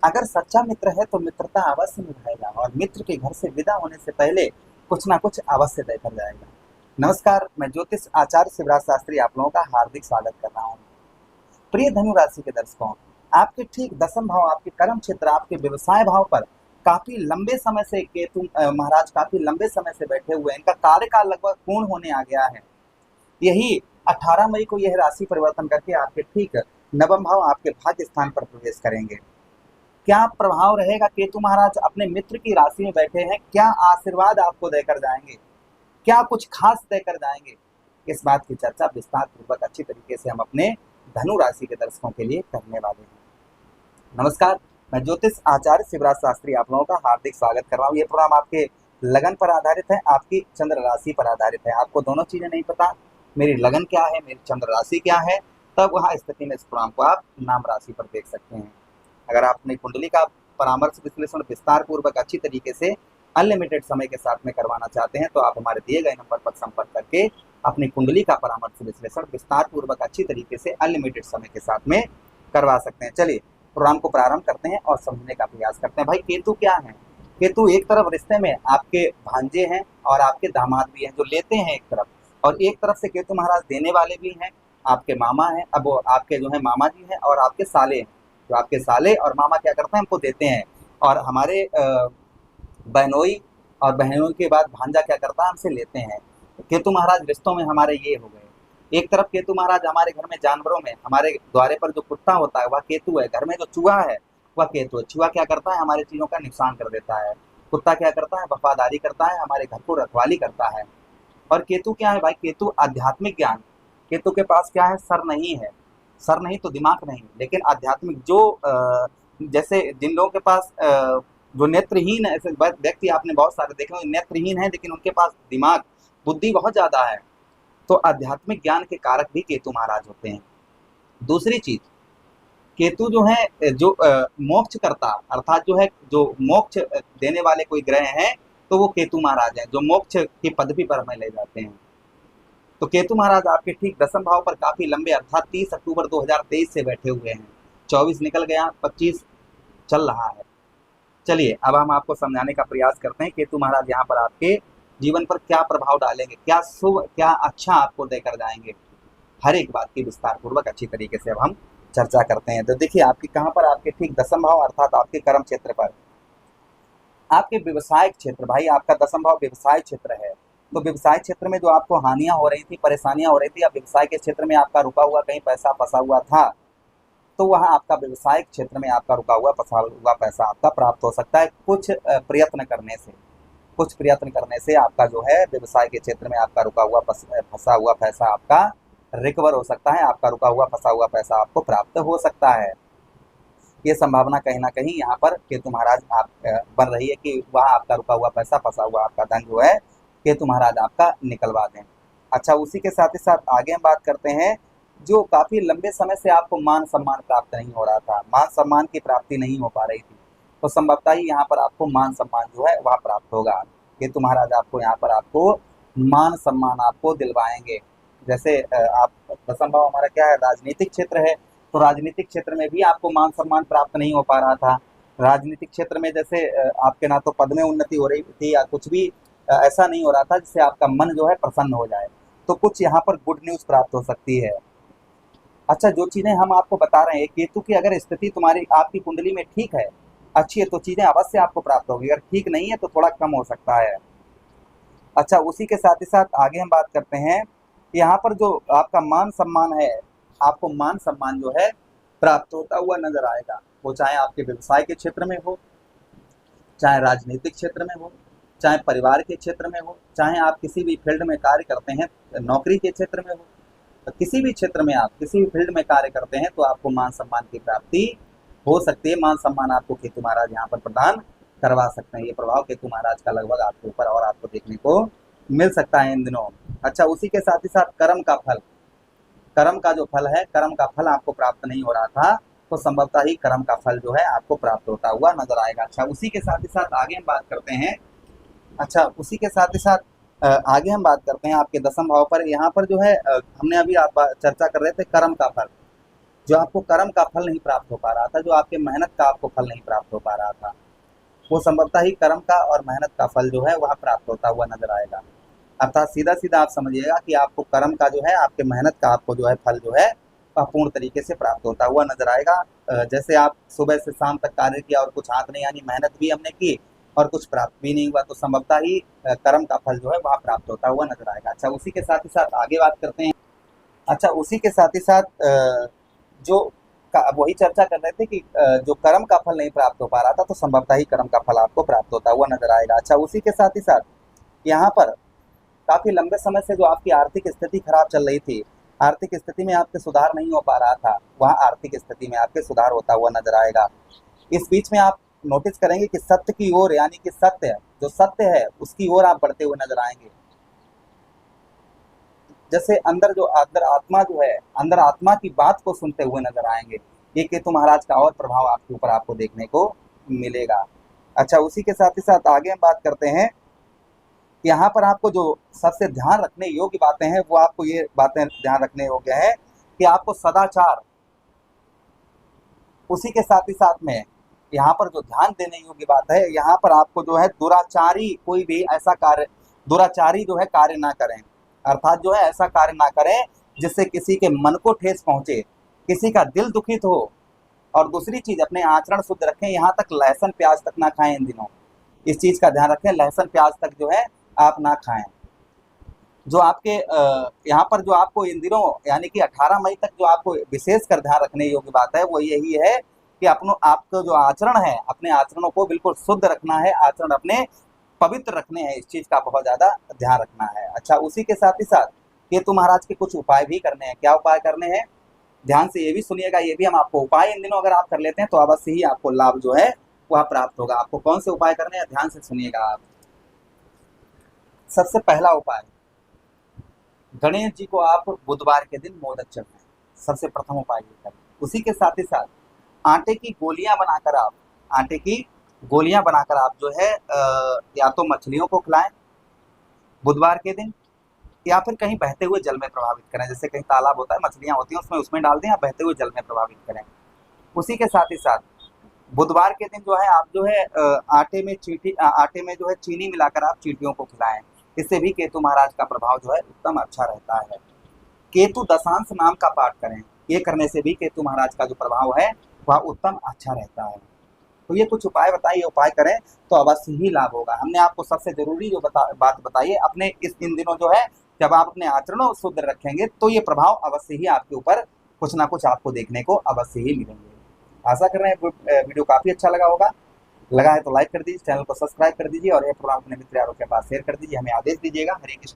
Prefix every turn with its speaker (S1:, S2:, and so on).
S1: अगर सच्चा मित्र है तो मित्रता अवश्य निभाएगा और मित्र के घर से विदा होने से पहले कुछ ना कुछ अवश्य देकर जाएगा। नमस्कार, मैं ज्योतिष आचार्य शिवराज शास्त्री आप लोगों का हार्दिक स्वागत कर रहा हूँ। प्रिय धनु राशि के दर्शकों, आपके ठीक दसम भाव, आपके कर्म क्षेत्र, आपके व्यवसाय भाव पर काफी लंबे समय से केतु महाराज काफी लंबे समय से बैठे हुए हैं। इनका कार्यकाल लगभग पूर्ण होने आ गया है। यही 18 मई को यह राशि परिवर्तन करके आपके ठीक नवम भाव, आपके भाग्य स्थान पर प्रवेश करेंगे। क्या प्रभाव रहेगा? केतु महाराज अपने मित्र की राशि में बैठे हैं, क्या आशीर्वाद आपको देकर जाएंगे, क्या कुछ खास देकर जाएंगे? इस बात की चर्चा विस्तार पूर्वक अच्छी तरीके से हम अपने धनु राशि के दर्शकों के लिए करने वाले हैं। नमस्कार, मैं ज्योतिष आचार्य शिवराज शास्त्री आप लोगों का हार्दिक स्वागत कर रहा हूँ। ये प्रोग्राम आपके लगन पर आधारित है, आपकी चंद्र राशि पर आधारित है। आपको दोनों चीजें नहीं पता, मेरी लगन क्या है, मेरी चंद्र राशि क्या है, तब वहाँ स्थिति में इस प्रोग्राम को आप नाम राशि पर देख सकते हैं। अगर आप अपनी कुंडली का परामर्श विश्लेषण विस्तार पूर्वक अच्छी तरीके से अनलिमिटेड समय के साथ में करवाना चाहते हैं तो आप हमारे दिए गए नंबर पर संपर्क करके अपनी कुंडली का परामर्श विश्लेषण विस्तार पूर्वक अच्छी तरीके से अनलिमिटेड समय के साथ में करवा सकते हैं। चलिए प्रोग्राम को प्रारंभ करते हैं और समझने का प्रयास करते हैं। भाई केतु क्या है? केतु एक तरफ रिश्ते में आपके भांजे हैं और आपके दामाद भी हैं, जो लेते हैं एक तरफ, और एक तरफ से केतु महाराज देने वाले भी हैं, आपके मामा हैं। अब वो आपके जो है मामा जी हैं और आपके साले हैं। जो आपके साले और मामा क्या करते हैं, हमको देते हैं, और हमारे बहनोई और बहनोई के बाद भांजा क्या करता है, हमसे लेते हैं। तो केतु महाराज रिश्तों में हमारे ये हो गए। एक तरफ केतु महाराज हमारे घर में जानवरों में, हमारे द्वारे पर जो कुत्ता होता है वह केतु है, घर में जो चूहा है वह केतु है। चूहा क्या करता है, हमारी चीजों का नुकसान कर देता है। कुत्ता क्या करता है, वफादारी करता है, हमारे घर को रखवाली करता है। और केतु क्या है भाई? केतु आध्यात्मिक ज्ञान। केतु के पास क्या है? सर नहीं है। सर नहीं तो दिमाग नहीं, लेकिन आध्यात्मिक जो जैसे जिन लोगों के पास जो नेत्रहीन है, ऐसे व्यक्ति आपने बहुत सारे देखे होंगे, नेत्रहीन है लेकिन उनके पास दिमाग बुद्धि बहुत ज्यादा है। तो आध्यात्मिक ज्ञान के कारक भी केतु महाराज होते हैं। दूसरी चीज, केतु जो है जो मोक्ष करता, अर्थात जो है जो मोक्ष देने वाले कोई ग्रह हैं तो वो केतु महाराज हैं, जो मोक्ष की पदवी पर हमें ले जाते हैं। तो केतु महाराज आपके ठीक दसम भाव पर काफी लंबे, अर्थात 30 अक्टूबर 2023 से बैठे हुए हैं। 24 निकल गया, 25 चल रहा है। चलिए अब हम आपको समझाने का प्रयास करते हैं केतु महाराज यहाँ पर आपके जीवन पर क्या प्रभाव डालेंगे, क्या शुभ क्या अच्छा आपको देकर जाएंगे। हर एक बात की विस्तार पूर्वक अच्छी तरीके से अब हम चर्चा करते हैं। तो देखिए आपके कहाँ पर, आपके ठीक दसम भाव अर्थात आपके कर्म क्षेत्र पर, आपके व्यवसाय क्षेत्र, भाई आपका दसम भाव व्यवसाय क्षेत्र है। तो व्यवसाय क्षेत्र में जो आपको हानियां हो रही थी, परेशानियां हो रही थी, या व्यवसाय के क्षेत्र में आपका रुका हुआ कहीं पैसा फंसा हुआ था, तो वहां आपका व्यवसाय क्षेत्र में आपका रुका हुआ फंसा हुआ पैसा आपका प्राप्त हो सकता है। कुछ प्रयत्न करने से, कुछ प्रयत्न करने से आपका जो है व्यवसाय के क्षेत्र में आपका रुका हुआ फंसा हुआ पैसा आपका रिकवर हो सकता है। आपका रुका हुआ फंसा हुआ पैसा आपको प्राप्त हो सकता है। ये संभावना कहीं ना कहीं यहाँ पर केतु महाराज आप बन रही है कि वह आपका रुका हुआ पैसा, फंसा हुआ आपका धन जो है केतु महाराज आपका निकलवा दें। अच्छा, उसी के साथ ही साथ आगे हम बात करते हैं, जो काफी लंबे समय से आपको मान सम्मान प्राप्त नहीं हो रहा था, मान सम्मान की प्राप्ति नहीं हो पा रही थी, तो संभवतः ही यहाँ पर आपको मान सम्मान जो है वह प्राप्त होगा। केतु महाराज आपको यहाँ पर आपको मान सम्मान आपको दिलवाएंगे। जैसे आप दसम भाव हमारा क्या है, राजनीतिक क्षेत्र है, तो राजनीतिक क्षेत्र में भी आपको मान सम्मान प्राप्त नहीं हो पा रहा था। राजनीतिक क्षेत्र में जैसे आपके ना तो पद में उन्नति हो रही थी या कुछ भी ऐसा नहीं हो रहा था जिससे आपका मन जो है प्रसन्न हो जाए, तो कुछ यहाँ पर गुड न्यूज प्राप्त हो सकती है। अच्छा, जो चीजें हम आपको बता रहे हैं, केतु की अगर स्थिति तुम्हारी आपकी कुंडली में ठीक है, अच्छी है, तो चीजें अवश्य आपको प्राप्त होगी। अगर ठीक नहीं है तो थोड़ा कम हो सकता है। अच्छा, उसी के साथ ही साथ आगे हम बात करते हैं, यहाँ पर जो आपका मान सम्मान है, आपको मान सम्मान जो है प्राप्त होता हुआ नजर आएगा। वो चाहे आपके व्यवसाय के क्षेत्र में हो, चाहे राजनीतिक क्षेत्र में हो, चाहे परिवार के क्षेत्र में हो, चाहे आप किसी भी फील्ड में कार्य करते हैं, नौकरी के क्षेत्र में हो, तो किसी भी क्षेत्र में आप किसी भी फील्ड में कार्य करते हैं तो आपको मान सम्मान की प्राप्ति हो सकती है। मान सम्मान आपको केतु महाराज यहाँ पर प्रदान करवा सकते हैं। ये प्रभाव केतु महाराज का लगभग आपके ऊपर और आपको देखने को मिल सकता है इन दिनों। अच्छा, उसी के साथ ही साथ कर्म का फल, कर्म का जो फल है, कर्म का फल आपको प्राप्त नहीं हो रहा था, तो संभवतः ही कर्म का फल जो है आपको प्राप्त होता हुआ नजर आएगा। अच्छा, उसी के साथ ही साथ आगे हम बात करते हैं, अच्छा उसी के साथ ही साथ आगे हम बात करते हैं आपके दसम भाव पर। यहाँ पर जो है हमने अभी आप चर्चा कर रहे थे कर्म का फल, जो आपको कर्म का फल नहीं प्राप्त हो पा रहा था, जो आपके मेहनत का आपको फल नहीं प्राप्त हो पा रहा था, वो संभवतः ही कर्म का और मेहनत का फल जो है वह प्राप्त होता हुआ नजर आएगा। अर्थात सीधा सीधा आप समझिएगा कि आपको कर्म का जो है, आपके मेहनत का आपको जो है फल जो है वह पूर्ण तरीके से प्राप्त होता हुआ नजर आएगा। जैसे आप सुबह से शाम तक कार्य किया और कुछ हाथ नहीं, यानी मेहनत भी हमने की और कुछ प्राप्त भी नहीं हुआ, तो संभवतः ही कर्म का फल जो है वह प्राप्त होता हुआ नजर आएगा। अच्छा, उसी के साथ ही साथ आगे बात करते हैं। अच्छा, उसी के साथ ही साथ जो वही चर्चा कर रहे थे कि जो कर्म का फल नहीं प्राप्त हो पा रहा था, तो संभवतः ही कर्म का फल आपको प्राप्त होता हुआ नजर आएगा। अच्छा, उसी के साथ ही साथ यहाँ पर काफी लंबे समय से जो आपकी आर्थिक स्थिति खराब चल रही थी, आर्थिक स्थिति में आपके सुधार नहीं हो पा रहा था, वह आर्थिक स्थिति में आपके सुधार होता हुआ नजर आएगा। इस बीच में आप नोटिस करेंगे कि सत्य की ओर, यानी कि सत्य जो सत्य है उसकी ओर आप बढ़ते हुए नजर आएंगे। जैसे अंदर जो अंदर आत्मा जो है, अंदर आत्मा की बात को सुनते हुए नजर आएंगे। ये केतु महाराज का और प्रभाव आपके ऊपर आपको देखने को मिलेगा। अच्छा, उसी के साथ ही साथ आगे हम बात करते हैं। यहाँ पर आपको जो सबसे ध्यान रखने योग्य बातें हैं, वो आपको ये बातें ध्यान रखने योग्य है कि आपको सदाचार, उसी के साथ ही साथ में यहाँ पर जो ध्यान देने योग्य बात है, यहाँ पर आपको जो है दुराचारी कोई भी ऐसा कार्य, दुराचारी जो है कार्य ना करें। अर्थात जो है ऐसा कार्य ना करें जिससे किसी के मन को ठेस पहुंचे, किसी का दिल दुखित हो। और दूसरी चीज, अपने आचरण शुद्ध रखें, यहाँ तक लहसुन प्याज तक ना खाएं इन दिनों। इस चीज का ध्यान रखें, लहसुन प्याज तक जो है आप ना खाएं। जो आपके यहाँ पर जो आपको इन दिनों यानी कि 18 मई तक जो आपको विशेष कर ध्यान रखने योग्य बात है, वो यही है कि अपनों आपको जो आचरण है, अपने आचरणों को बिल्कुल शुद्ध रखना है, आचरण अपने पवित्र रखने हैं। इस चीज का बहुत ज्यादा ध्यान रखना है। अच्छा, उसी के साथ ही साथ केतु महाराज के कुछ उपाय भी करने हैं। क्या उपाय करने हैं, ध्यान से ये भी सुनिएगा। ये भी हम आपको उपाय इन दिनों अगर आप कर लेते हैं तो अवश्य ही आपको लाभ जो है वह प्राप्त होगा। आपको कौन से उपाय करने हैं, ध्यान से सुनिएगा आप। सबसे पहला उपाय, गणेश जी को आप बुधवार के दिन मोदक चढ़ाएं। सबसे प्रथम उपाय ये करें। उसी के साथ ही साथ आटे की गोलियां बनाकर आप, आटे की गोलियां बनाकर आप जो है या तो मछलियों को खिलाएं बुधवार के दिन, या फिर कहीं बहते हुए जल में प्रभावित करें। जैसे कहीं तालाब होता है, मछलियां होती हैं, उसमें डाल दें या बहते हुए जल में प्रभावित करें। उसी के साथ ही साथ बुधवार के दिन जो है आप जो है आटे में जो है चीनी मिलाकर आप चींटियों को खिलाएं। इससे भी केतु महाराज का प्रभाव जो है उत्तम अच्छा रहता है। केतु दशांश नाम का पाठ करें, ये करने से भी केतु महाराज का जो प्रभाव है वह उत्तम अच्छा रहता है। तो ये कुछ उपाय बताइए, उपाय करें तो अवश्य ही लाभ होगा। हमने आपको सबसे जरूरी जो बात बताई है, अपने इन दिनों जो है जब आप अपने आचरणों शुद्ध रखेंगे तो ये प्रभाव अवश्य ही आपके ऊपर कुछ ना कुछ आपको देखने को अवश्य ही मिलेंगे। आशा कर रहे हैं वीडियो काफी अच्छा लगा होगा। लगा है तो लाइक कर दीजिए, चैनल को सब्सक्राइब कर दीजिए और ये प्रोग्राम अपने मित्र यारों के पास शेयर कर दीजिए। हमें आदेश दीजिएगा। हरे कृष्ण।